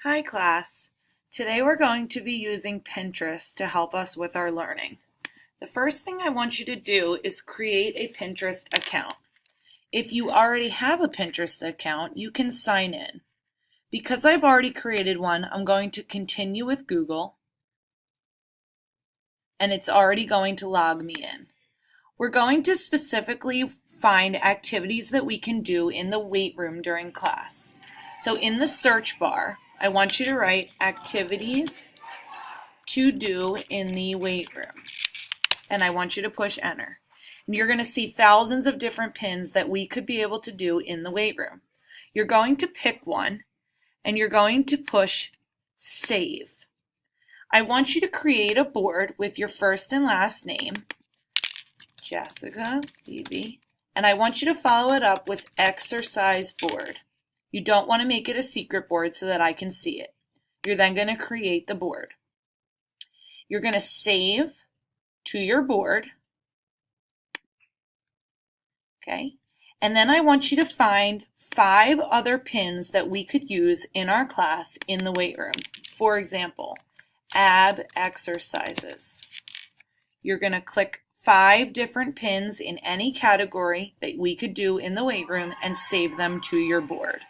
Hi class. Today we're going to be using Pinterest to help us with our learning. The first thing I want you to do is create a Pinterest account. If you already have a Pinterest account, you can sign in. Because I've already created one, I'm going to continue with Google, and it's already going to log me in. We're going to specifically find activities that we can do in the weight room during class. So in the search bar, I want you to write activities to do in the weight room. And I want you to push enter. And you're going to see thousands of different pins that we could be able to do in the weight room. You're going to pick one and you're going to push save. I want you to create a board with your first and last name, Jessica Levy, and I want you to follow it up with exercise board. You don't want to make it a secret board so that I can see it. You're then going to create the board. You're going to save to your board. Okay? And then I want you to find 5 other pins that we could use in our class in the weight room. For example, ab exercises. You're going to click 5 different pins in any category that we could do in the weight room and save them to your board.